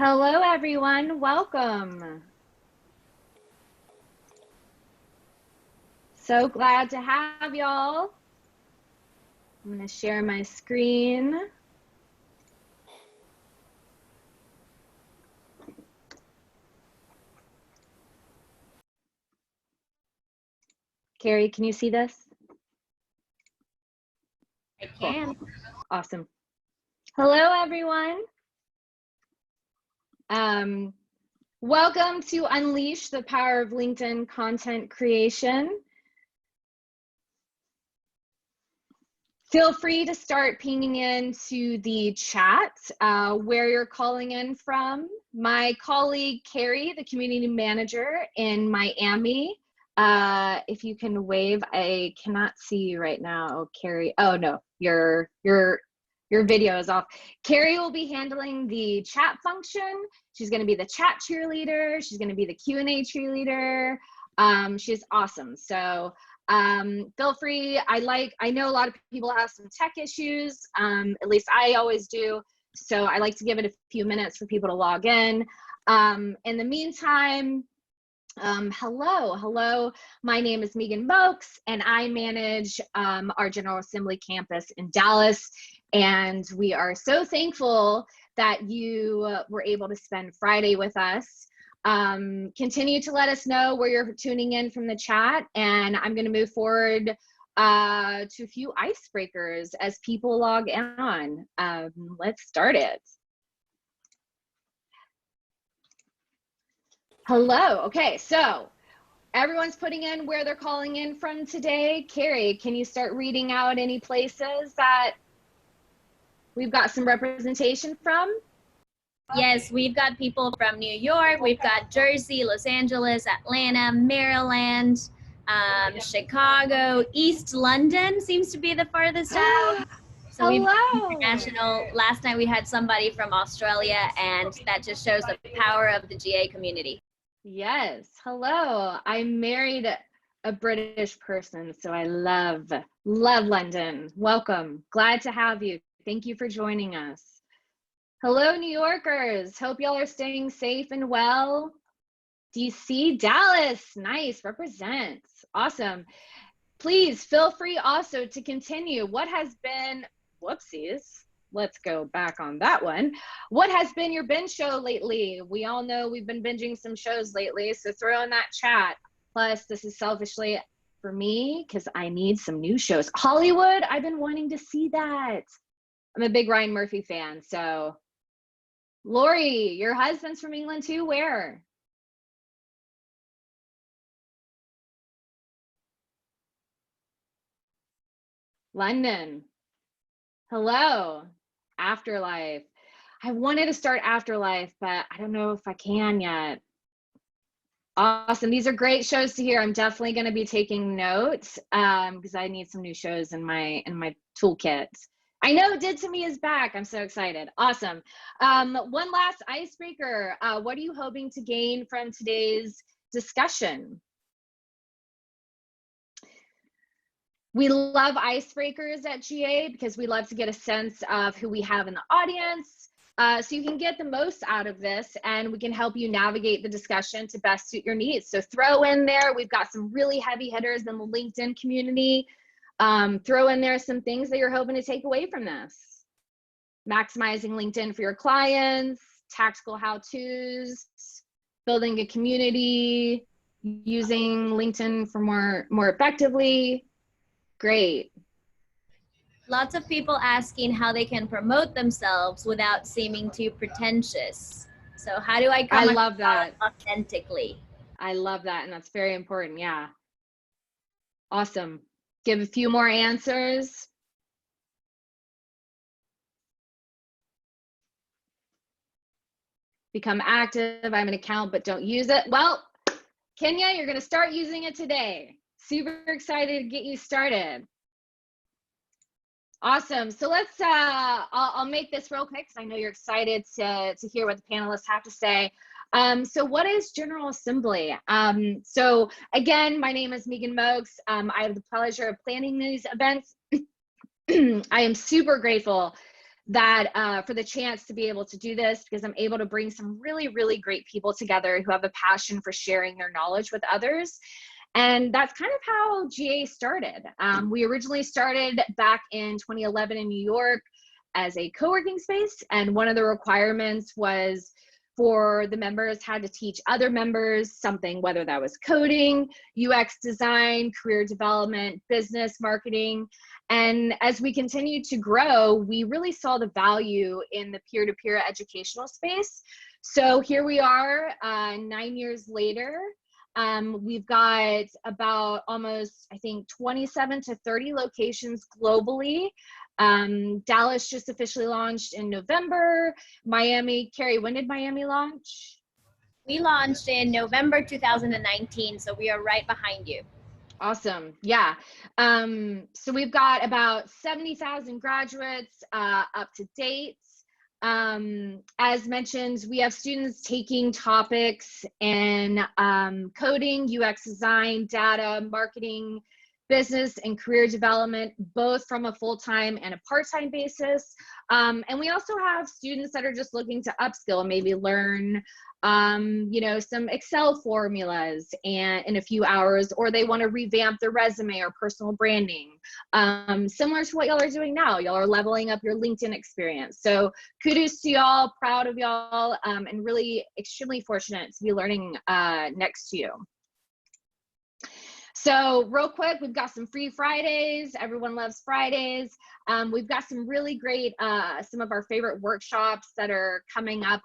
Hello, everyone. Welcome. So glad to have y'all. I'm going to share my screen. Carrie, can you see this? I can. Cool. Awesome. Hello, everyone. Welcome to Unleash the Power of LinkedIn Content Creation. Feel free to start pinging into the chat where you're calling in from. My colleague, Carrie, the community manager in Miami, if you can wave, I cannot see you right now, Carrie. Oh no, your video is off. Carrie will be handling the chat function. She's gonna be the chat cheerleader. She's gonna be the Q&A cheerleader. She's awesome. So feel free. I know a lot of people have some tech issues, at least I always do. So I like to give it a few minutes for people to log in. In the meantime, hello. My name is Megan Mokes, and I manage our General Assembly campus in Dallas. And we are so thankful that you were able to spend Friday with us. Continue to let us know where you're tuning in from the chat, and I'm going to move forward to a few icebreakers as people log on. Let's start it. Hello. Okay, so everyone's putting in where they're calling in from today. Carrie, can you start reading out any places that we've got some representation from? Yes, we've got people from New York, we've got Jersey, Los Angeles, Atlanta, Maryland, Chicago, East London seems to be the farthest out. So we've got international. Last night we had somebody from Australia, and that just shows the power of the GA community. Yes, hello. I married a British person, so I love London. Welcome. Glad to have you. Thank you for joining us. Hello, New Yorkers. Hope y'all are staying safe and well. DC, Dallas, nice, represents. Awesome. Please feel free also to continue. What has been, whoopsies, let's go back on that one. What has been your binge show lately? We all know we've been binging some shows lately, so throw in that chat. Plus, this is selfishly for me because I need some new shows. Hollywood, I've been wanting to see that. I'm a big Ryan Murphy fan, so. Lori, your husband's from England too, where? London. Hello, Afterlife. I wanted to start Afterlife, but I don't know if I can yet. Awesome, these are great shows to hear. I'm definitely gonna be taking notes because I need some new shows in my toolkit. I know Did To Me is back. I'm so excited. Awesome. One last icebreaker. What are you hoping to gain from today's discussion? We love icebreakers at GA because we love to get a sense of who we have in the audience. So you can get the most out of this, and we can help you navigate the discussion to best suit your needs. So throw in there, we've got some really heavy hitters in the LinkedIn community. Throw in there some things that you're hoping to take away from this. Maximizing LinkedIn for your clients, tactical how-tos, building a community, using LinkedIn for more effectively. Great. Lots of people asking how they can promote themselves without seeming too pretentious. So how do I come love that authentically? I love that, and that's very important. Yeah. Awesome. Give a few more answers. Become active. I'm an account, but don't use it. Well, Kenya, you're going to start using it today. Super excited to get you started. Awesome. So let's, I'll make this real quick because I know you're excited to hear what the panelists have to say. So what is General Assembly? So again, my name is Megan Mokes. I have the pleasure of planning these events. I am super grateful that for the chance to be able to do this, because I'm able to bring some really, really great people together who have a passion for sharing their knowledge with others. And that's kind of how GA started. We originally started back in 2011 in New York as a co-working space. And one of the requirements was for the members had to teach other members something, whether that was coding, UX design, career development, business marketing. And as we continued to grow, we really saw the value in the peer-to-peer educational space. So here we are 9 years later. We've got about almost, I think, 27 to 30 locations globally. Dallas just officially launched in November. Miami, Carrie, when did Miami launch? We launched in November 2019, so we are right behind you. Awesome. Yeah. So we've got about 70,000 graduates up to date. As mentioned, we have students taking topics in coding, UX design, data, marketing, business, and career development, both from a full-time and a part-time basis. And we also have students that are just looking to upskill, maybe learn some Excel formulas and in a few hours, or they want to revamp their resume or personal branding. Similar to what y'all are doing now, y'all are leveling up your LinkedIn experience. So kudos to y'all, proud of y'all, and really extremely fortunate to be learning next to you. So real quick, we've got some free Fridays. Everyone loves Fridays. We've got some really great, some of our favorite workshops that are coming up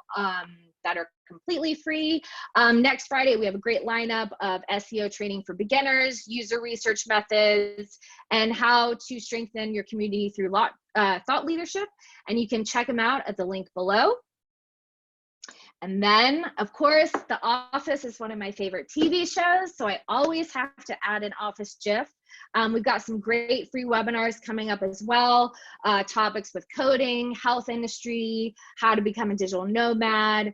that are completely free. Next Friday, we have a great lineup of SEO training for beginners, user research methods, and how to strengthen your community through thought leadership. And you can check them out at the link below. And then, of course, The Office is one of my favorite TV shows, so I always have to add an Office GIF. We've got some great free webinars coming up as well, topics with coding, health industry, how to become a digital nomad,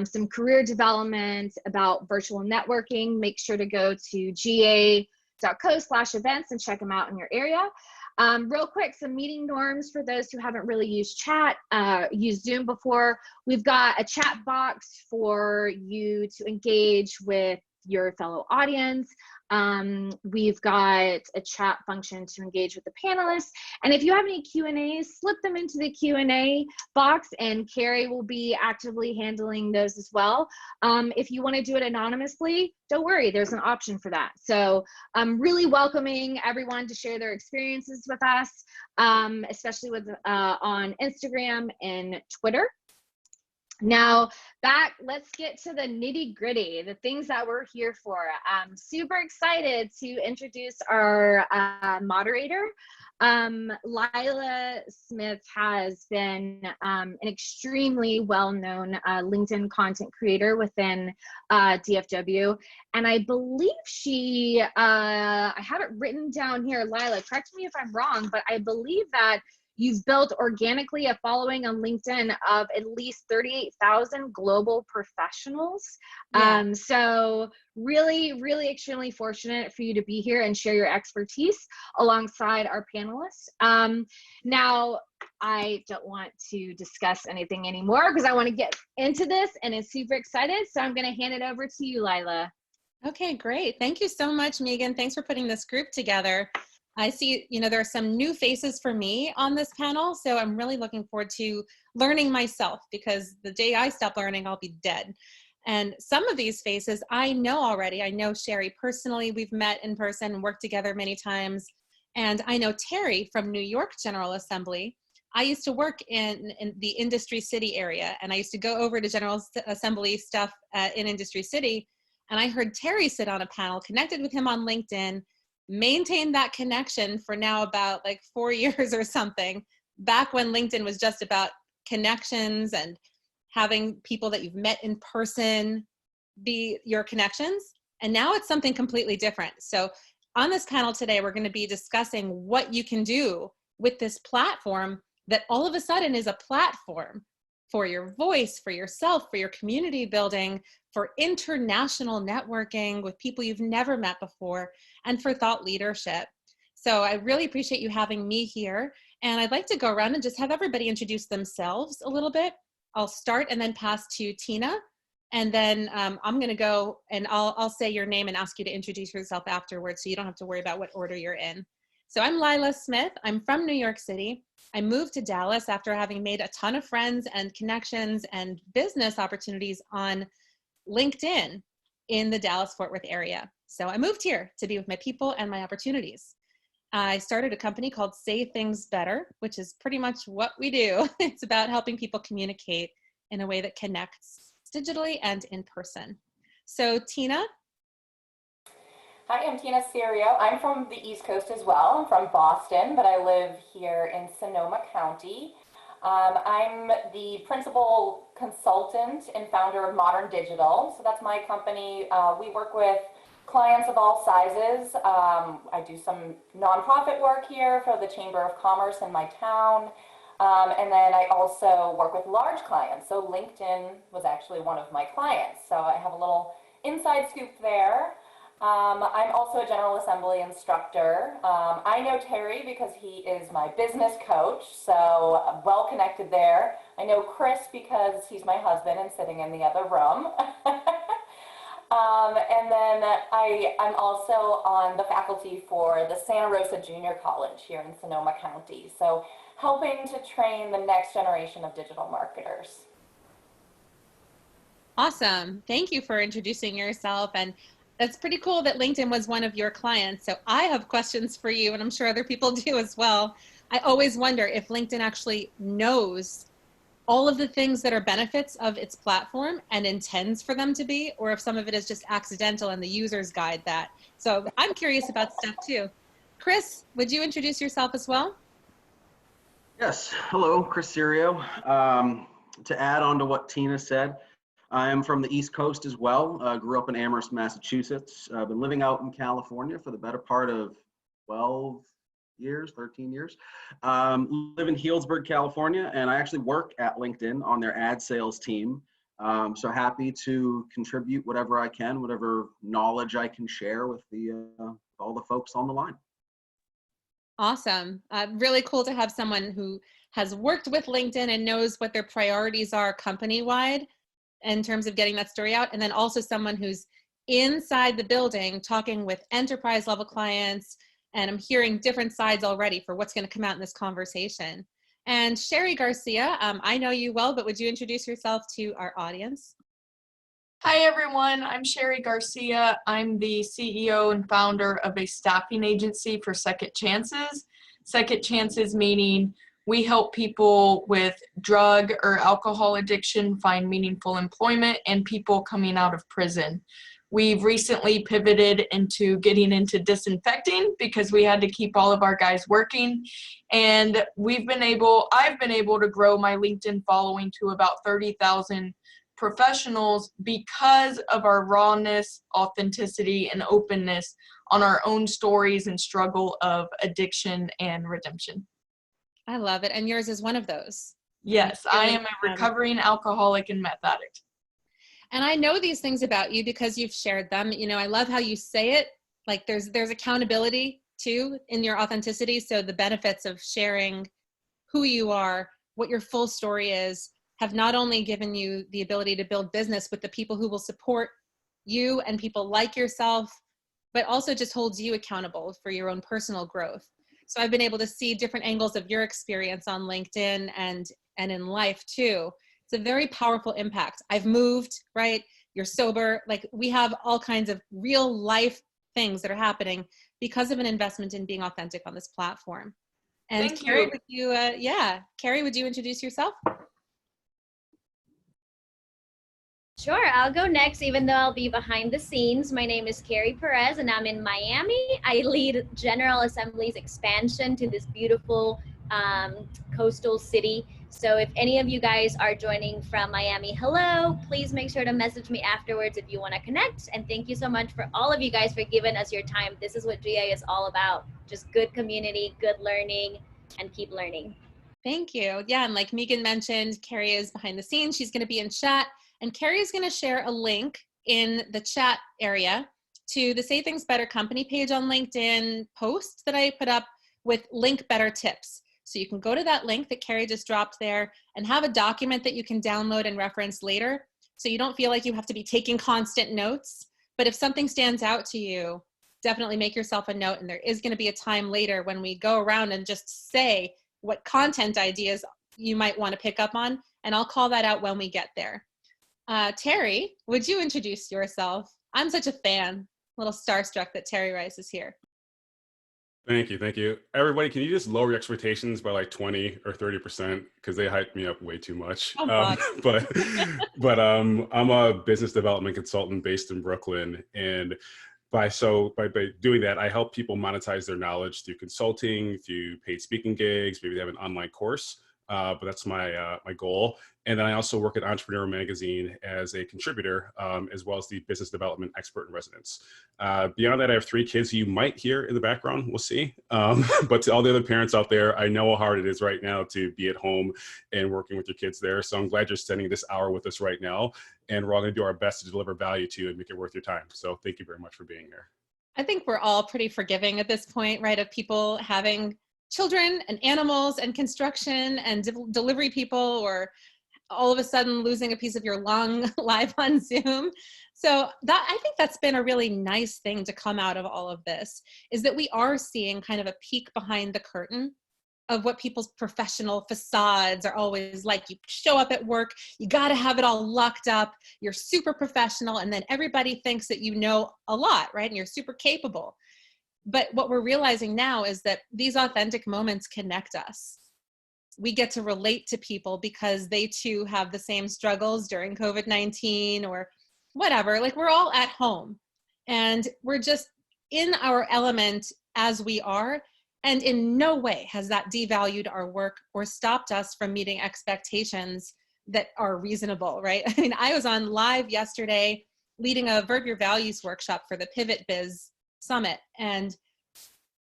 some career development about virtual networking. Make sure to go to ga.co/events and check them out in your area. Real quick, some meeting norms for those who haven't really used used Zoom before. We've got a chat box for you to engage with your fellow audience. We've got a chat function to engage with the panelists. And if you have any Q&As, slip them into the Q&A box, and Carrie will be actively handling those as well. If you want to do it anonymously, don't worry, there's an option for that. So I'm really welcoming everyone to share their experiences with us, especially with on Instagram and Twitter. Now, let's get to the nitty gritty, the things that we're here for. I'm super excited to introduce our moderator. Lila Smith has been an extremely well-known LinkedIn content creator within DFW. And I believe she, I have it written down here, Lila, correct me if I'm wrong, but I believe that you've built organically a following on LinkedIn of at least 38,000 global professionals. Yeah. So really, really extremely fortunate for you to be here and share your expertise alongside our panelists. Now, I don't want to discuss anything anymore because I want to get into this and I'm super excited. So I'm going to hand it over to you, Lila. Okay, great. Thank you so much, Megan. Thanks for putting this group together. I see, there are some new faces for me on this panel, so I'm really looking forward to learning myself, because the day I stop learning, I'll be dead. And some of these faces I know already. I know Sherry personally. We've met in person and worked together many times. And I know Terry from New York General Assembly. I used to work in the Industry City area, and I used to go over to General Assembly stuff in Industry City. And I heard Terry sit on a panel, connected with him on LinkedIn, maintained that connection for now about like 4 years or something, back when LinkedIn was just about connections and having people that you've met in person be your connections. And now it's something completely different. So on this panel today, we're going to be discussing what you can do with this platform that all of a sudden is a platform for your voice, for yourself, for your community building, for international networking with people you've never met before, and for thought leadership. So I really appreciate you having me here. And I'd like to go around and just have everybody introduce themselves a little bit. I'll start and then pass to Tina. And then I'm going to go and I'll say your name and ask you to introduce yourself afterwards, so you don't have to worry about what order you're in. So I'm Lila Smith. I'm from New York City. I moved to Dallas after having made a ton of friends and connections and business opportunities on LinkedIn in the Dallas-Fort Worth area. So I moved here to be with my people and my opportunities. I started a company called Say Things Better, which is pretty much what we do. It's about helping people communicate in a way that connects digitally and in person. So Tina. Hi, I'm Tina Serio. I'm from the East Coast as well. I'm from Boston, but I live here in Sonoma County. I'm the principal consultant and founder of Modern Digital. So that's my company. We work with clients of all sizes. I do some nonprofit work here for the Chamber of Commerce in my town. And then I also work with large clients. So LinkedIn was actually one of my clients. So I have a little inside scoop there. I'm also a General Assembly instructor. I know Terry because he is my business coach, so I'm well connected there. I know Chris because he's my husband and sitting in the other room. And then I'm also on the faculty for the Santa Rosa Junior College here in Sonoma County, so helping to train the next generation of digital marketers. Awesome. Thank you for introducing yourself. And that's pretty cool that LinkedIn was one of your clients. So I have questions for you, and I'm sure other people do as well. I always wonder if LinkedIn actually knows all of the things that are benefits of its platform and intends for them to be, or if some of it is just accidental and the users guide that. So I'm curious about stuff too. Chris, would you introduce yourself as well? Yes. Hello, Chris Serio. To add on to what Tina said, I'm from the East Coast as well. Grew up in Amherst, Massachusetts. I've been living out in California for the better part of 12 years, 13 years. Live in Healdsburg, California, and I actually work at LinkedIn on their ad sales team. So happy to contribute whatever I can, whatever knowledge I can share with all the folks on the line. Awesome. Really cool to have someone who has worked with LinkedIn and knows what their priorities are company-wide in terms of getting that story out. And then also someone who's inside the building talking with enterprise level clients. And I'm hearing different sides already for what's going to come out in this conversation. And Sherry Garcia, I know you well, but would you introduce yourself to our audience? Hi, everyone. I'm Sherry Garcia. I'm the CEO and founder of a staffing agency for Second Chances. Second Chances meaning we help people with drug or alcohol addiction find meaningful employment and people coming out of prison. We've recently pivoted into getting into disinfecting because we had to keep all of our guys working. And I've been able to grow my LinkedIn following to about 30,000 professionals because of our rawness, authenticity, and openness on our own stories and struggle of addiction and redemption. I love it. And yours is one of those. Yes, I am a recovering alcoholic and meth addict. And I know these things about you because you've shared them. You know, I love how you say it. Like there's accountability too in your authenticity. So the benefits of sharing who you are, what your full story is, have not only given you the ability to build business with the people who will support you and people like yourself, but also just holds you accountable for your own personal growth. So I've been able to see different angles of your experience on LinkedIn and in life too. It's a very powerful impact. I've moved, right? You're sober. Like we have all kinds of real life things that are happening because of an investment in being authentic on this platform. And Thank Carrie, you. Carrie, would you introduce yourself? Sure, I'll go next, even though I'll be behind the scenes. My name is Carrie Perez, and I'm in Miami. I lead General Assembly's expansion to this beautiful coastal city. So if any of you guys are joining from Miami, hello, please make sure to message me afterwards if you want to connect. And thank you so much for all of you guys for giving us your time. This is what GA is all about. Just good community, good learning, and keep learning. Thank you. Yeah, and like Megan mentioned, Carrie is behind the scenes. She's going to be in chat. And Carrie is going to share a link in the chat area to the Say Things Better company page on LinkedIn post that I put up with link better tips. So you can go to that link that Carrie just dropped there and have a document that you can download and reference later. So you don't feel like you have to be taking constant notes. But if something stands out to you, definitely make yourself a note. And there is going to be a time later when we go around and just say what content ideas you might want to pick up on. And I'll call that out when we get there. Terry, would you introduce yourself? I'm such a fan, a little starstruck that Terry Rice is here. Thank you. Thank you. Everybody, can you just lower your expectations by like 20 or 30%? Because they hyped me up way too much. Oh, God. But I'm a business development consultant based in Brooklyn. And by doing that, I help people monetize their knowledge through consulting, through paid speaking gigs, maybe they have an online course. But that's my goal. And then I also work at Entrepreneur Magazine as a contributor, as well as the business development expert in residence. Beyond that, I have 3 kids you might hear in the background. We'll see. But to all the other parents out there, I know how hard it is right now to be at home and working with your kids there. So I'm glad you're spending this hour with us right now. And we're all going to do our best to deliver value to you and make it worth your time. So thank you very much for being here. I think we're all pretty forgiving at this point, right? Of people having children and animals and construction and delivery people, or all of a sudden losing a piece of your lung live on Zoom. So that, I think that's been a really nice thing to come out of all of this, is that we are seeing kind of a peek behind the curtain of what people's professional facades are always like. You show up at work, you got to have it all locked up, you're super professional, and then everybody thinks that you know a lot, right? And you're super capable. But what we're realizing now is that these authentic moments connect us. We get to relate to people because they too have the same struggles during COVID-19 or whatever. Like, we're all at home and we're just in our element as we are. And in no way has that devalued our work or stopped us from meeting expectations that are reasonable, right? I mean, I was on live yesterday leading a Verb Your Values workshop for the Pivot Biz Summit, and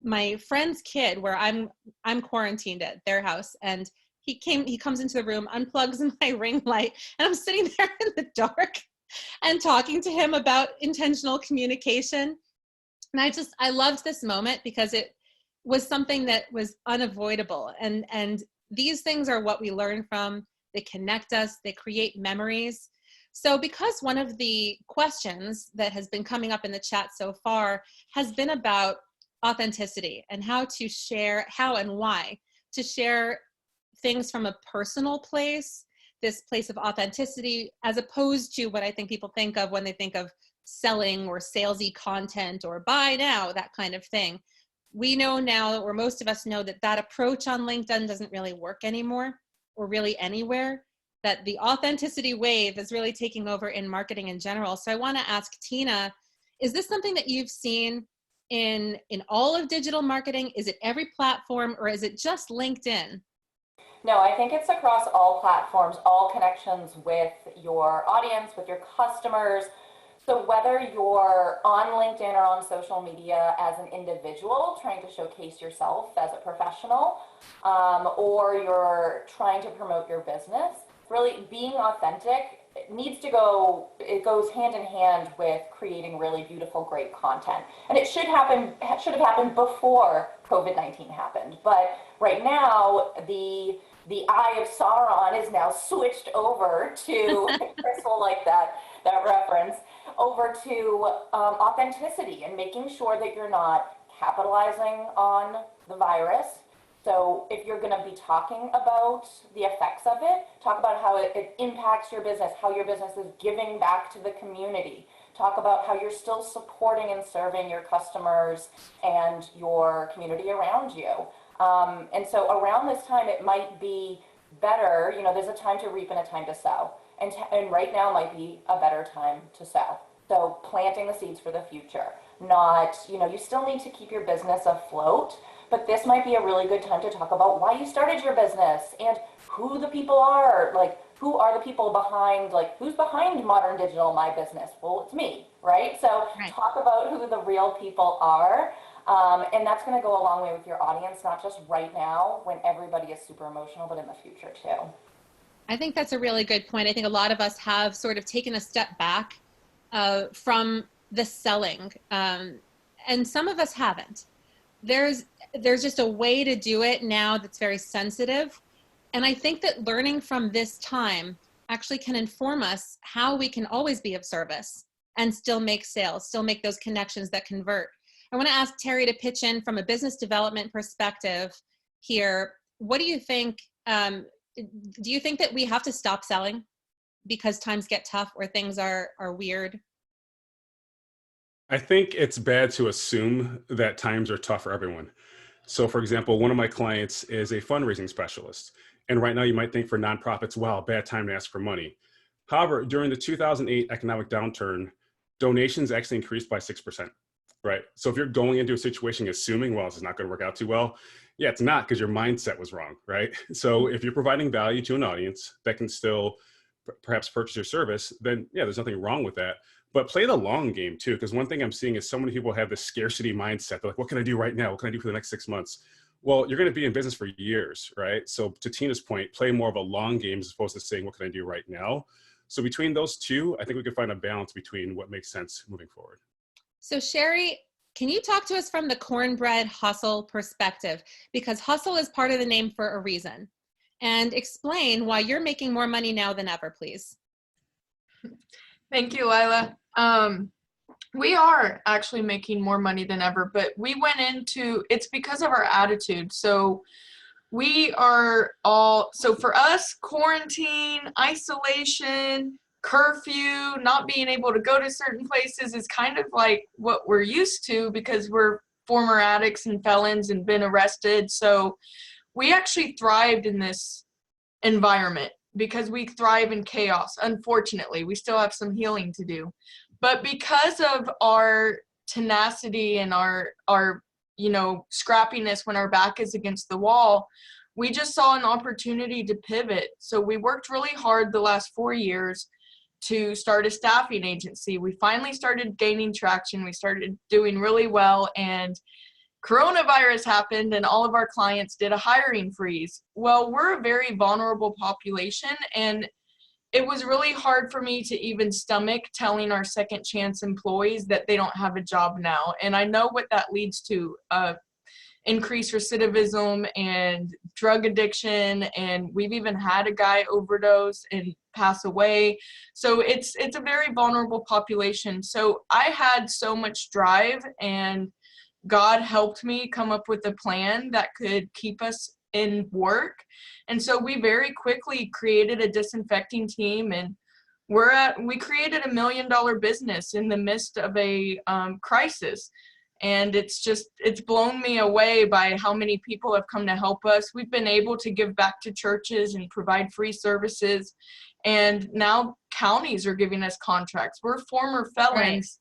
my friend's kid, where I'm quarantined at their house, and he comes into the room, unplugs my ring light, and I'm sitting there in the dark and talking to him about intentional communication. And I loved this moment because it was something that was unavoidable. And these things are what we learn from. They connect us, they create memories. So because one of the questions that has been coming up in the chat so far has been about authenticity and how and why to share things from a personal place, this place of authenticity, as opposed to what I think people think of when they think of selling or salesy content or buy now, that kind of thing. We know now, or most of us know, that approach on LinkedIn doesn't really work anymore, or really anywhere. That the authenticity wave is really taking over in marketing in general. So I want to ask Tina, is this something that you've seen in all of digital marketing? Is it every platform, or is it just LinkedIn? No, I think it's across all platforms, all connections with your audience, with your customers. So whether you're on LinkedIn or on social media as an individual trying to showcase yourself as a professional, or you're trying to promote your business, really being authentic, it goes hand in hand with creating really beautiful, great content. And it should have happened before COVID-19 happened. But right now, the eye of Sauron is now switched over to, Chris will like that reference, over to authenticity and making sure that you're not capitalizing on the virus. So if you're going to be talking about the effects of it, talk about how it impacts your business, how your business is giving back to the community. Talk about how you're still supporting and serving your customers and your community around you. And so around this time, it might be better, there's a time to reap and a time to sow. And right now might be a better time to sow. So planting the seeds for the future. Not, you still need to keep your business afloat, but this might be a really good time to talk about why you started your business and who the people are, like who are the people behind, like who's behind Modern Digital My Business? Well, it's me, right? So talk about who the real people are. And that's going to go a long way with your audience, not just right now when everybody is super emotional, but in the future too. I think that's a really good point. I think a lot of us have sort of taken a step back from the selling, and some of us haven't. there's just a way to do it now that's very sensitive. And I think that learning from this time actually can inform us how we can always be of service and still make sales, still make those connections that convert. I want to ask Terry to pitch in from a business development perspective here. What do you think? Do you think that we have to stop selling because times get tough or things are weird? I think it's bad to assume that times are tough for everyone. So for example, one of my clients is a fundraising specialist. And right now you might think for nonprofits, wow, bad time to ask for money. However, during the 2008 economic downturn, donations actually increased by 6%, right? So if you're going into a situation assuming, well, this is not going to work out too well, yeah, it's not, because your mindset was wrong, right? So if you're providing value to an audience that can still perhaps purchase your service, then yeah, there's nothing wrong with that. But play the long game too, because one thing I'm seeing is so many people have this scarcity mindset. They're like, what can I do right now? What can I do for the next 6 months? Well, you're going to be in business for years, right? So to Tina's point, play more of a long game as opposed to saying, what can I do right now? So between those two, I think we can find a balance between what makes sense moving forward. So Sherry, can you talk to us from the Cornbread Hustle perspective? Because hustle is part of the name for a reason. And explain why you're making more money now than ever, please. Thank you, Lila. We are actually making more money than ever, but we went into, it's because of our attitude. So we are all, so for us, quarantine, isolation, curfew, not being able to go to certain places is kind of like what we're used to because we're former addicts and felons and been arrested. So we actually thrived in this environment because we thrive in chaos. Unfortunately, we still have some healing to do. But because of our tenacity and our scrappiness when our back is against the wall, we just saw an opportunity to pivot. So we worked really hard the last 4 years to start a staffing agency. We finally started gaining traction. We started doing really well, and coronavirus happened and all of our clients did a hiring freeze. Well, we're a very vulnerable population, and it was really hard for me to even stomach telling our second chance employees that they don't have a job now. And I know what that leads to, increased recidivism and drug addiction. And we've even had a guy overdose and pass away. So it's a very vulnerable population. So I had so much drive, and God helped me come up with a plan that could keep us in work. And so we very quickly created a disinfecting team, and we created $1 million business in the midst of a crisis. And it's blown me away by how many people have come to help us. We've been able to give back to churches and provide free services. And now counties are giving us contracts. We're former felons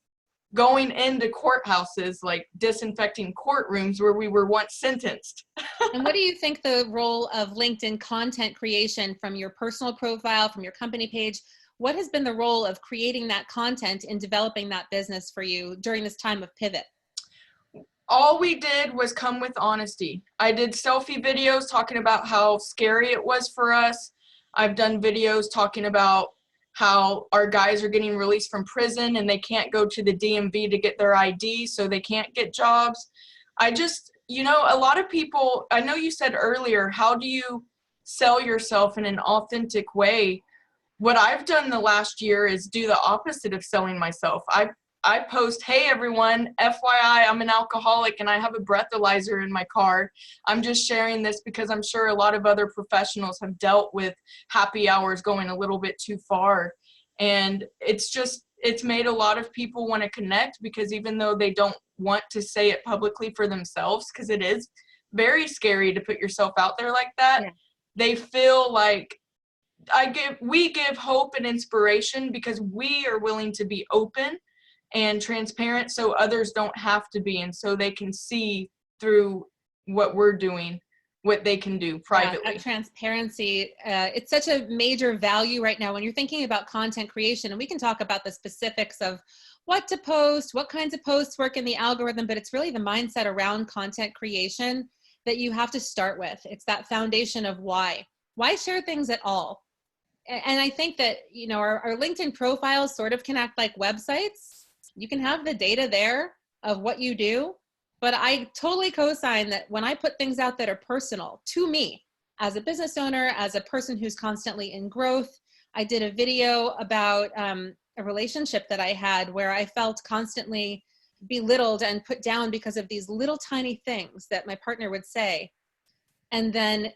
going into courthouses, like disinfecting courtrooms where we were once sentenced. And what do you think the role of LinkedIn content creation from your personal profile, from your company page, what has been the role of creating that content in developing that business for you during this time of pivot? All we did was come with honesty. I did selfie videos talking about how scary it was for us. I've done videos talking about how our guys are getting released from prison and they can't go to the DMV to get their ID, so they can't get jobs. A lot of people, I know you said earlier, how do you sell yourself in an authentic way? What I've done the last year is do the opposite of selling myself. I post, hey everyone, FYI, I'm an alcoholic and I have a breathalyzer in my car. I'm just sharing this because I'm sure a lot of other professionals have dealt with happy hours going a little bit too far. And it's made a lot of people want to connect, because even though they don't want to say it publicly for themselves, because it is very scary to put yourself out there like that, they feel like we give hope and inspiration because we are willing to be open and transparent, so others don't have to be, and so they can see through what we're doing, what they can do privately. That transparency, it's such a major value right now when you're thinking about content creation, and we can talk about the specifics of what to post, what kinds of posts work in the algorithm, but it's really the mindset around content creation that you have to start with. It's that foundation of why share things at all. And I think that, our LinkedIn profiles sort of can act like websites. You can have the data there of what you do, But I totally co-sign that when I put things out that are personal to me, as a business owner, as a person who's constantly in growth, I did a video about a relationship that I had where I felt constantly belittled and put down because of these little tiny things that my partner would say. And then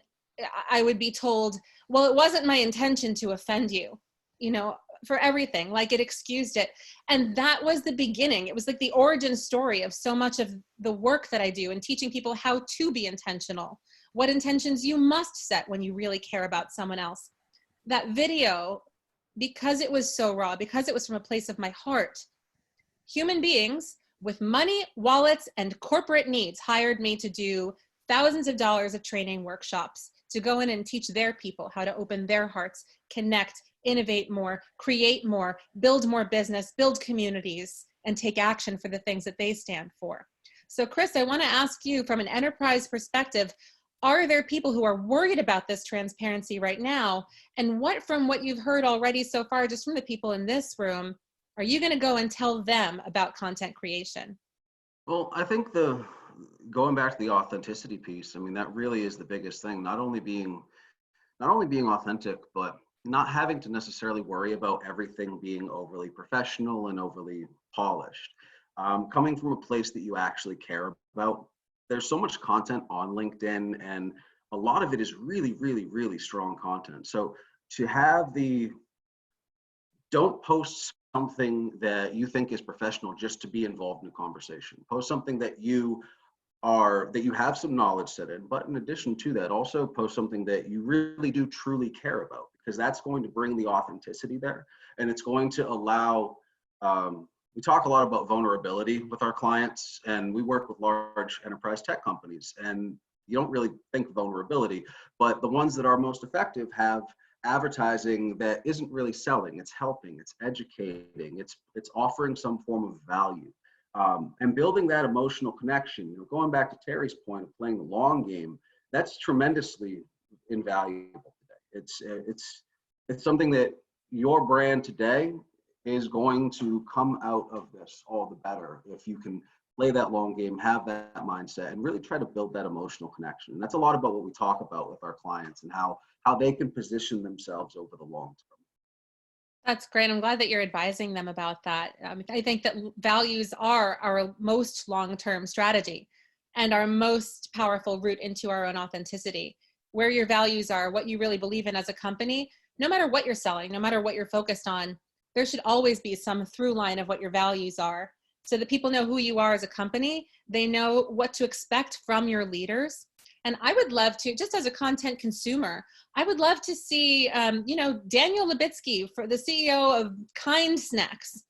I would be told, well, it wasn't my intention to offend you, you know, for everything, like it excused it. And that was the beginning. It was like the origin story of so much of the work that I do and teaching people how to be intentional, what intentions you must set when you really care about someone else. That video, because it was so raw, because it was from a place of my heart, human beings with money, wallets, and corporate needs hired me to do thousands of dollars of training workshops to go in and teach their people how to open their hearts, connect, innovate more, create more, build more business, build communities, and take action for the things that they stand for. So Chris, I want to ask you from an enterprise perspective, are there people who are worried about this transparency right now? And what, from what you've heard already so far, just from the people in this room, are you going to go and tell them about content creation? Well, I think going back to the authenticity piece, I mean, that really is the biggest thing. Not only being authentic, but not having to necessarily worry about everything being overly professional and overly polished. Coming from a place that you actually care about. There's so much content on LinkedIn, and a lot of it is really, really, really strong content. So to have don't post something that you think is professional just to be involved in a conversation. Post something that you have some knowledge set in, but in addition to that, also post something that you really do truly care about, because that's going to bring the authenticity there, and it's going to allow, we talk a lot about vulnerability with our clients, and we work with large enterprise tech companies, and you don't really think vulnerability, but the ones that are most effective have advertising that isn't really selling, it's helping, it's educating, it's offering some form of value. And building that emotional connection, going back to Terry's point of playing the long game, that's tremendously invaluable today. It's something that your brand today is going to come out of this all the better if you can play that long game, have that mindset, and really try to build that emotional connection. And that's a lot about what we talk about with our clients and how they can position themselves over the long term. That's great. I'm glad that you're advising them about that. I think that values are our most long-term strategy and our most powerful route into our own authenticity. Where your values are, what you really believe in as a company, no matter what you're selling, no matter what you're focused on, there should always be some through line of what your values are, so that people know who you are as a company. They know what to expect from your leaders. And I would love to, just as a content consumer, I would love to see, Daniel Lubitsky, for the CEO of Kind Snacks.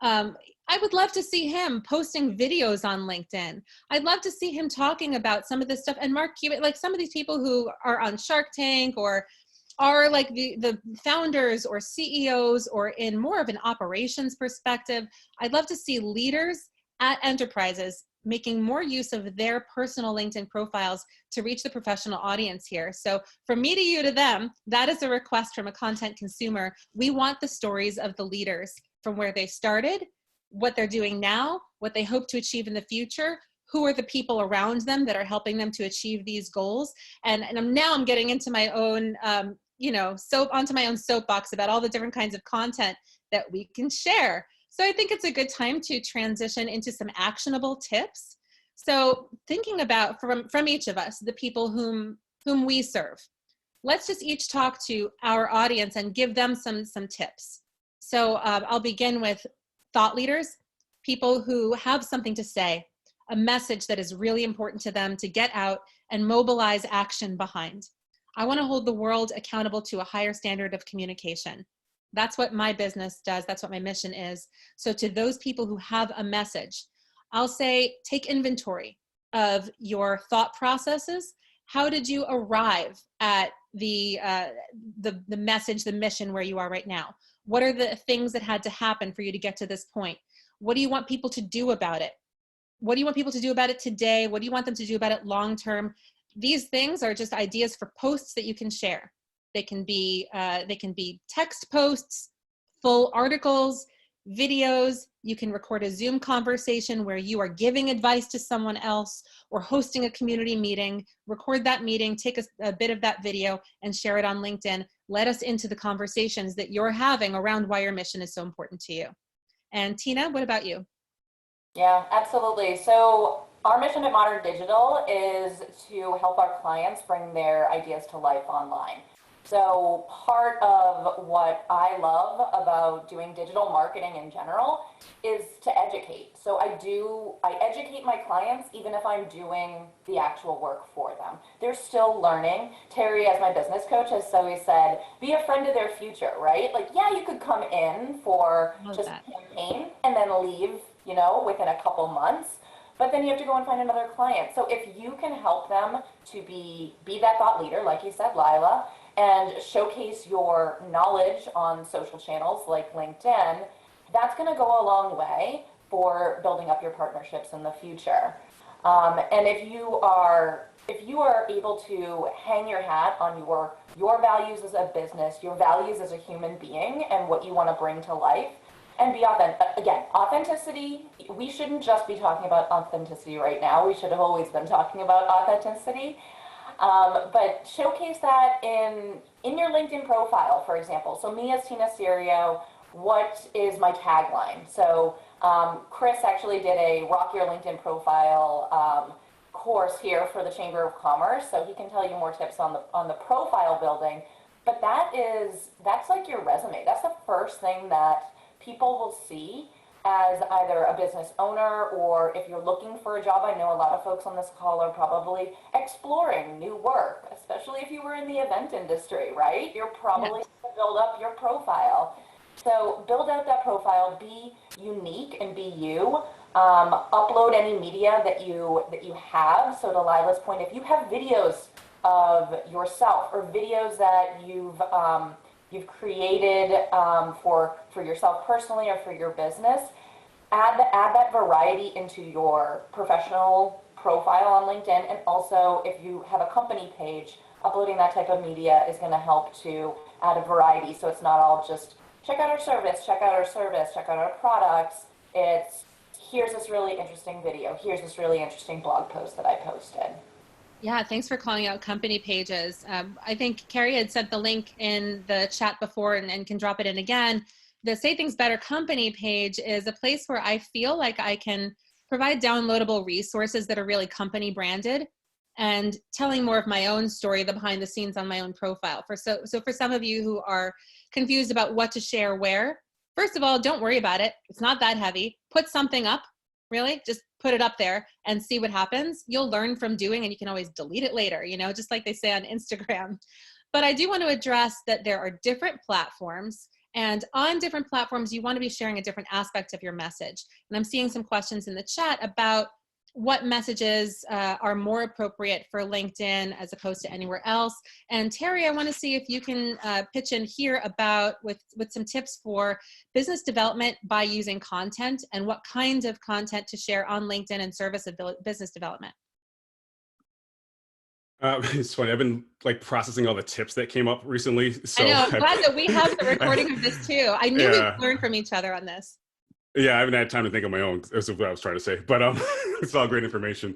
I would love to see him posting videos on LinkedIn. I'd love to see him talking about some of this stuff. And Mark Cuban, like some of these people who are on Shark Tank or are like the founders or CEOs or in more of an operations perspective, I'd love to see leaders at enterprises making more use of their personal LinkedIn profiles to reach the professional audience here. So from me to you to them, that is a request from a content consumer. We want the stories of the leaders from where they started, what they're doing now, what they hope to achieve in the future, who are the people around them that are helping them to achieve these goals. And I'm getting into my own, onto my own soapbox about all the different kinds of content that we can share. So I think it's a good time to transition into some actionable tips. So thinking about from each of us, the people whom we serve, let's just each talk to our audience and give them some tips. So I'll begin with thought leaders, people who have something to say, a message that is really important to them to get out and mobilize action behind. I want to hold the world accountable to a higher standard of communication. That's what my business does. That's what my mission is. So to those people who have a message, I'll say, take inventory of your thought processes. How did you arrive at the message, the mission where you are right now? What are the things that had to happen for you to get to this point? What do you want people to do about it? What do you want people to do about it today? What do you want them to do about it long term? These things are just ideas for posts that you can share. They can be text posts, full articles. videos. You can record a Zoom conversation where you are giving advice to someone else or hosting a community meeting. Record that meeting, take a bit of that video and share it on LinkedIn. Let us into the conversations that you're having around why your mission is so important to you. And Tina, what about you? Yeah, absolutely. So our mission at Modern Digital is to help our clients bring their ideas to life online. So part of what I love about doing digital marketing in general is to educate. So I educate my clients even if I'm doing the actual work for them. They're still learning. Terry, as my business coach, has always said, be a friend of their future, right? Like, yeah, you could come in for just a campaign and then leave, you know, within a couple months. But then you have to go and find another client. So if you can help them to be that thought leader, like you said, Lila, and showcase your knowledge on social channels like LinkedIn, that's going to go a long way for building up your partnerships in the future. And if you are able to hang your hat on your values as a business, your values as a human being, and what you want to bring to life, and be authentic. Again, authenticity, we shouldn't just be talking about authenticity right now. We should have always been talking about authenticity. But showcase that in your LinkedIn profile, for example. So me as Tina Serio, what is my tagline? So Chris actually did a Rock Your LinkedIn Profile course here for the Chamber of Commerce, so he can tell you more tips on the profile building. But that's like your resume. That's the first thing that people will see as either a business owner, or if you're looking for a job. I know a lot of folks on this call are probably exploring new work, especially if you were in the event industry, right? You're probably going to build up your profile. So build out that profile, be unique and be you. Upload any media that you have. So to Lila's point, if you have videos of yourself or videos that you've created for yourself personally or for your business, add that variety into your professional profile on LinkedIn. And also, if you have a company page, uploading that type of media is going to help to add a variety. So it's not all just check out our service, check out our products. It's here's this really interesting video, here's this really interesting blog post that I posted. Yeah, thanks for calling out company pages. I think Carrie had sent the link in the chat before and can drop it in again. The Say Things Better company page is a place where I feel like I can provide downloadable resources that are really company branded and telling more of my own story, the behind the scenes on my own profile. So for some of you who are confused about what to share where, first of all, don't worry about it. It's not that heavy. Put something up, really. Just put it up there and see what happens. You'll learn from doing, and you can always delete it later, you know, just like they say on Instagram. But I do want to address that there are different platforms, and on different platforms, you want to be sharing a different aspect of your message. And I'm seeing some questions in the chat about what messages are more appropriate for LinkedIn as opposed to anywhere else. And Terry, I want to see if you can pitch in here about with some tips for business development by using content and what kind of content to share on LinkedIn in service of business development. It's funny. I've been like processing all the tips that came up recently. So I know. I'm glad that we have the recording of this too. I knew we'd learn from each other on this. Yeah, I haven't had time to think of my own. That's what I was trying to say, but it's all great information.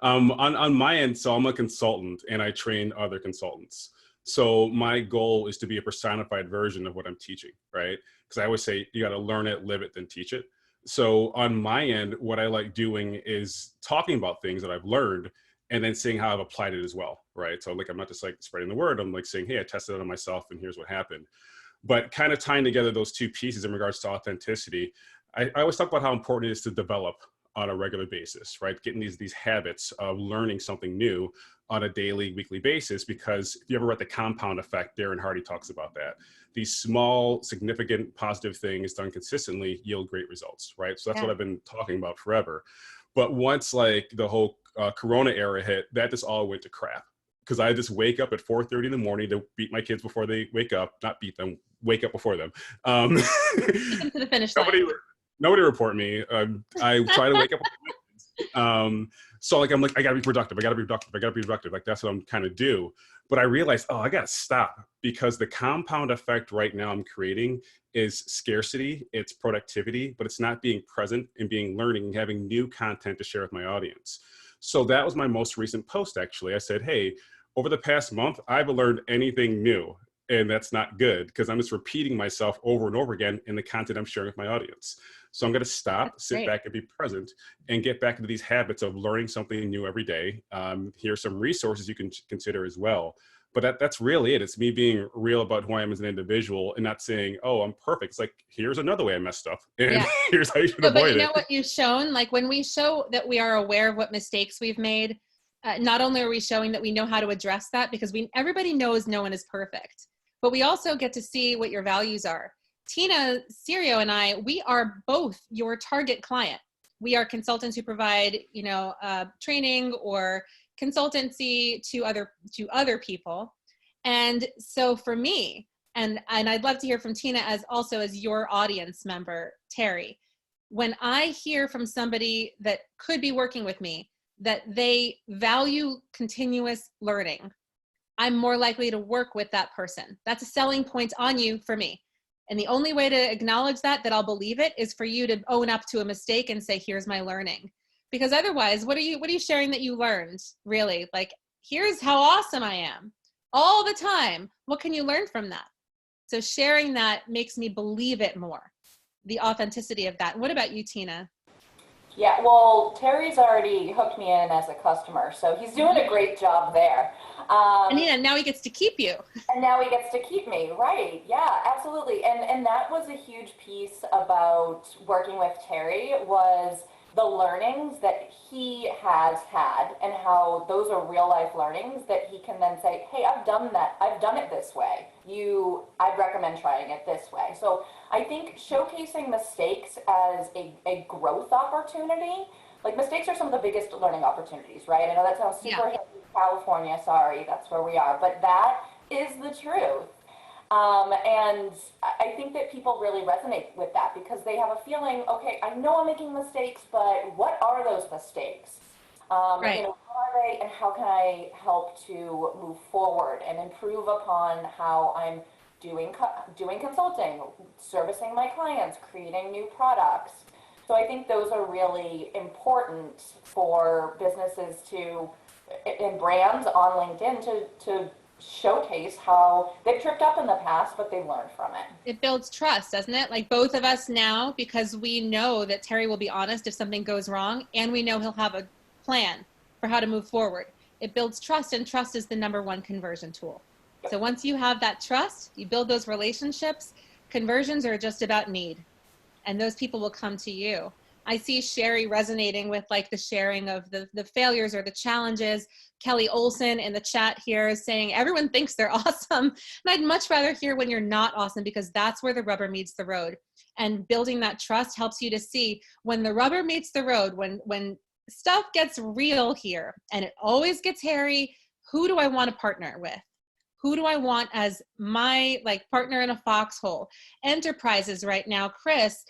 On my end, so I'm a consultant and I train other consultants. So my goal is to be a personified version of what I'm teaching, right? Because I always say you got to learn it, live it, then teach it. So on my end, what I like doing is talking about things that I've learned and then seeing how I've applied it as well, right? So like I'm not just like spreading the word. I'm like saying, hey, I tested it on myself and here's what happened. But kind of tying together those two pieces in regards to authenticity, I always talk about how important it is to develop on a regular basis, right? Getting these habits of learning something new on a daily, weekly basis, because if you ever read The Compound Effect, Darren Hardy talks about that. These small, significant, positive things done consistently yield great results, right? So that's what I've been talking about forever. But once like the whole Corona era hit, that just all went to crap. Because I just wake up at 4:30 in the morning to beat my kids before they wake up, not beat them, wake up before them. Get them to the finish line. Nobody report me. I try to wake up. So like, I'm like, I gotta be productive. Like that's what I'm kind of do. But I realized, oh, I got to stop, because the compound effect right now I'm creating is scarcity, it's productivity, but it's not being present and being learning and having new content to share with my audience. So that was my most recent post, actually. I said, hey, over the past month, I haven't learned anything new. And that's not good, because I'm just repeating myself over and over again in the content I'm sharing with my audience. So I'm going to stop, That's sit great. back and be present, and get back into these habits of learning something new every day. Here's some resources you can consider as well. But that's really it. It's me being real about who I am as an individual, and not saying, oh, I'm perfect. It's like, here's another way I messed up, and Yeah. here's how you should No, but avoid you know it. what you've shown? Like when we show that we are aware of what mistakes we've made, not only are we showing that we know how to address that, because everybody knows no one is perfect, but we also get to see what your values are. Tina Serio and I, we are both your target client. We are consultants who provide, training or consultancy to other people. And so for me, and I'd love to hear from Tina as your audience member, Terry, when I hear from somebody that could be working with me, that they value continuous learning, I'm more likely to work with that person. That's a selling point on you for me. And the only way to acknowledge that I'll believe it, is for you to own up to a mistake and say, here's my learning. Because otherwise, what are you sharing that you learned? Really? Like, here's how awesome I am all the time. What can you learn from that? So sharing that makes me believe it more, the authenticity of that. What about you, Tina? Yeah, well, Terry's already hooked me in as a customer, so he's doing a great job there. And now he gets to keep you. And now he gets to keep me, right? Yeah, absolutely. And that was a huge piece about working with Terry, was the learnings that he has had, and how those are real life learnings that he can then say, hey, I've done that. I've done it this way. I'd recommend trying it this way. So I think showcasing mistakes as a growth opportunity, like mistakes are some of the biggest learning opportunities, right? I know that sounds super hippie, California, sorry, that's where we are, but that is the truth. And I think that people really resonate with that, because they have a feeling, okay, I know I'm making mistakes, but what are those mistakes? Right. What are they, and how can I help to move forward and improve upon how I'm doing consulting, servicing my clients, creating new products. So I think those are really important for businesses and brands on LinkedIn to showcase how they've tripped up in the past, but they've learned from it. It builds trust, doesn't it? Like both of us now, because we know that Terry will be honest if something goes wrong, and we know he'll have a plan for how to move forward. It builds trust, and trust is the number one conversion tool. So once you have that trust, you build those relationships, conversions are just about need, and those people will come to you. I see Sherry resonating with like the sharing of the failures or the challenges. Kelly Olson in the chat here is saying everyone thinks they're awesome. And I'd much rather hear when you're not awesome, because that's where the rubber meets the road. And building that trust helps you to see when the rubber meets the road, when stuff gets real here, and it always gets hairy, who do I want to partner with? Who do I want as my partner in a foxhole? Enterprises right now, Chris,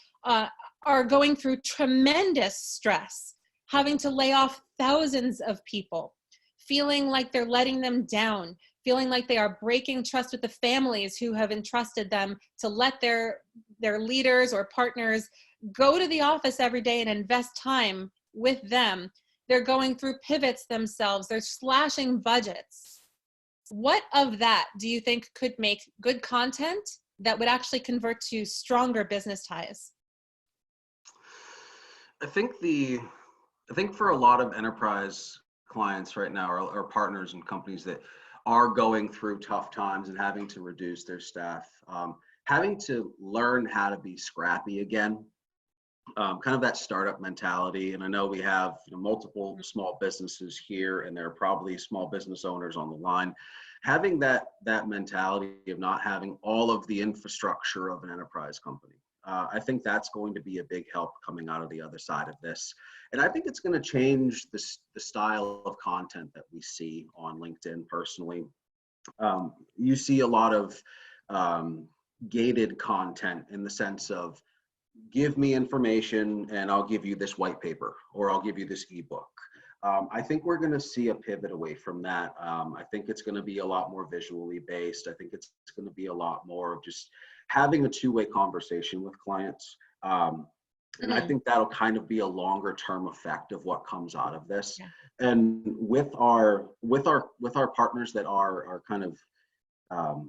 are going through tremendous stress, having to lay off thousands of people, feeling like they're letting them down, feeling like they are breaking trust with the families who have entrusted them to let their leaders or partners go to the office every day and invest time with them. They're going through pivots themselves. They're slashing budgets. What of that do you think could make good content that would actually convert to stronger business ties? I think for a lot of enterprise clients right now, or partners and companies that are going through tough times and having to reduce their staff, having to learn how to be scrappy again, kind of that startup mentality. And I know we have multiple small businesses here, and there are probably small business owners on the line. Having that mentality of not having all of the infrastructure of an enterprise company. I think that's going to be a big help coming out of the other side of this. And I think it's going to change the style of content that we see on LinkedIn personally. You see a lot of gated content in the sense of, give me information and I'll give you this white paper, or I'll give you this ebook. I think we're going to see a pivot away from that. I think it's going to be a lot more visually based. I think it's going to be a lot more of just having a two-way conversation with clients. And I think that'll kind of be a longer term effect of what comes out of this. Yeah. And with our partners that are kind of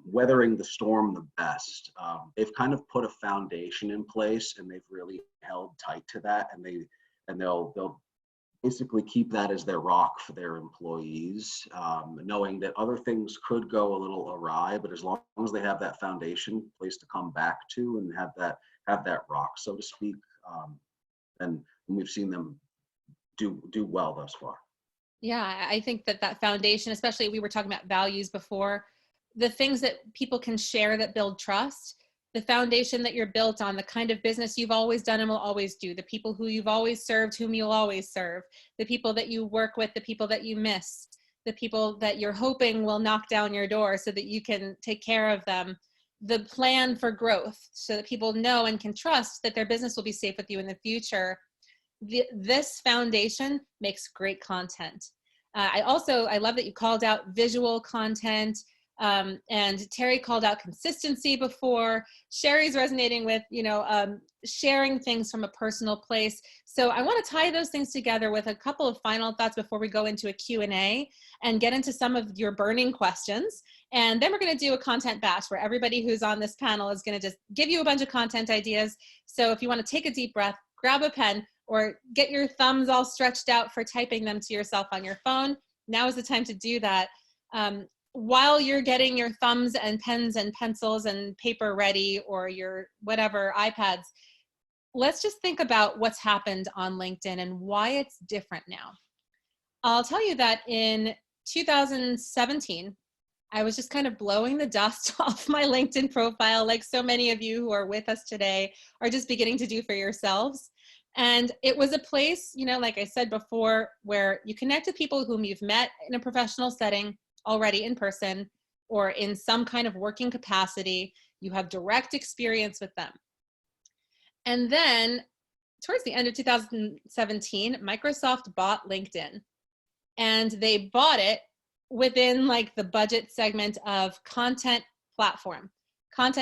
weathering the storm the best, they've kind of put a foundation in place, and they've really held tight to that, and they'll basically keep that as their rock for their employees, knowing that other things could go a little awry, but as long as they have that foundation place to come back to and have that rock, so to speak, and we've seen them do well thus far. Yeah, I think that foundation, especially we were talking about values before, the things that people can share that build trust, the foundation that you're built on, the kind of business you've always done and will always do, the people who you've always served, whom you'll always serve, the people that you work with, the people that you miss, the people that you're hoping will knock down your door so that you can take care of them, the plan for growth so that people know and can trust that their business will be safe with you in the future. This foundation makes great content. I love that you called out visual content, and Terry called out consistency before. Sherry's resonating with, sharing things from a personal place. So I want to tie those things together with a couple of final thoughts before we go into a Q&A and get into some of your burning questions. And then we're going to do a content bash where everybody who's on this panel is going to just give you a bunch of content ideas. So if you want to take a deep breath, grab a pen, or get your thumbs all stretched out for typing them to yourself on your phone, now is the time to do that. While you're getting your thumbs and pens and pencils and paper ready, or your whatever iPads, let's just think about what's happened on LinkedIn and why it's different now. I'll tell you that in 2017, I was just kind of blowing the dust off my LinkedIn profile, like so many of you who are with us today are just beginning to do for yourselves. And it was a place, like I said before, where you connect with people whom you've met in a professional setting already in person or in some kind of working capacity. You have direct experience with them. And then towards the end of 2017, Microsoft bought LinkedIn, and they bought it within like the budget segment of content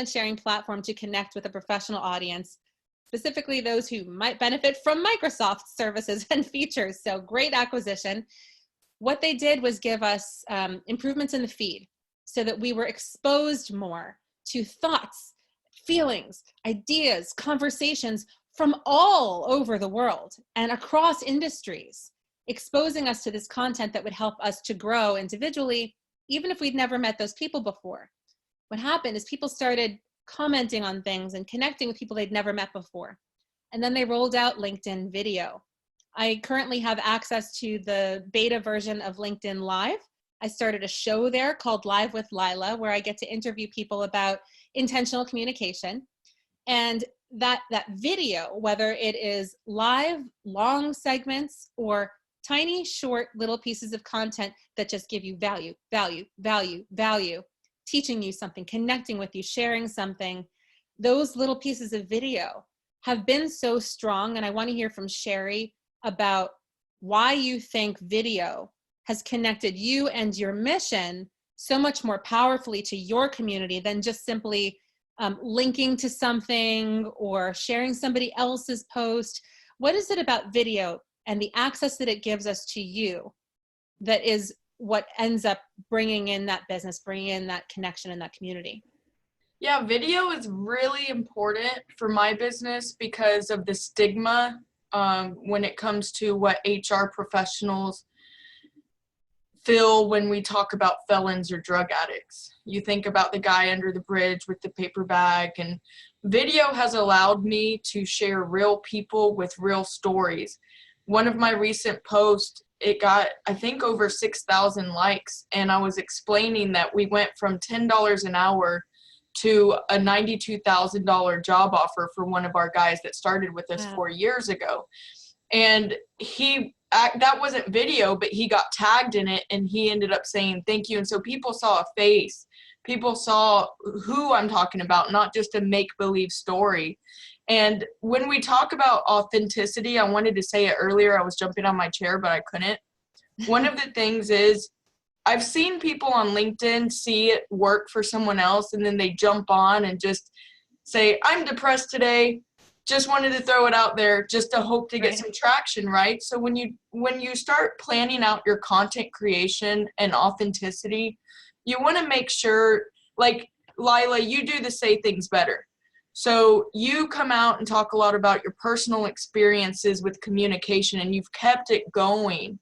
sharing platform to connect with a professional audience, specifically those who might benefit from Microsoft services and features. So great acquisition. What they did was give us improvements in the feed so that we were exposed more to thoughts, feelings, ideas, conversations from all over the world and across industries, exposing us to this content that would help us to grow individually, even if we'd never met those people before. What happened is people started commenting on things and connecting with people they'd never met before. And then they rolled out LinkedIn Video. I currently have access to the beta version of LinkedIn Live. I started a show there called Live with Lila, where I get to interview people about intentional communication. And that video, whether it is live, long segments, or tiny, short, little pieces of content that just give you value, teaching you something, connecting with you, sharing something, those little pieces of video have been so strong. And I want to hear from Sherry about why you think video has connected you and your mission so much more powerfully to your community than just simply linking to something or sharing somebody else's post. What is it about video and the access that it gives us to you that is what ends up bringing in that business, bringing in that connection in that community? Yeah, video is really important for my business because of the stigma when it comes to what HR professionals feel when we talk about felons or drug addicts. You think about the guy under the bridge with the paper bag, and video has allowed me to share real people with real stories. One of my recent posts, it got, I think, over 6,000 likes, and I was explaining that we went from $10 an hour to a $92,000 job offer for one of our guys that started with us 4 years ago. And that wasn't video, but he got tagged in it, and he ended up saying thank you. And so people saw a face, people saw who I'm talking about, not just a make-believe story. And when we talk about authenticity, I wanted to say it earlier, I was jumping on my chair, but I couldn't. one of the things is I've seen people on LinkedIn see it work for someone else, and then they jump on and just say, I'm depressed today. Just wanted to throw it out there just to hope to get some traction, right? So when you start planning out your content creation and authenticity, you want to make sure, like Lila, you do the Say Things Better. So you come out and talk a lot about your personal experiences with communication, and you've kept it going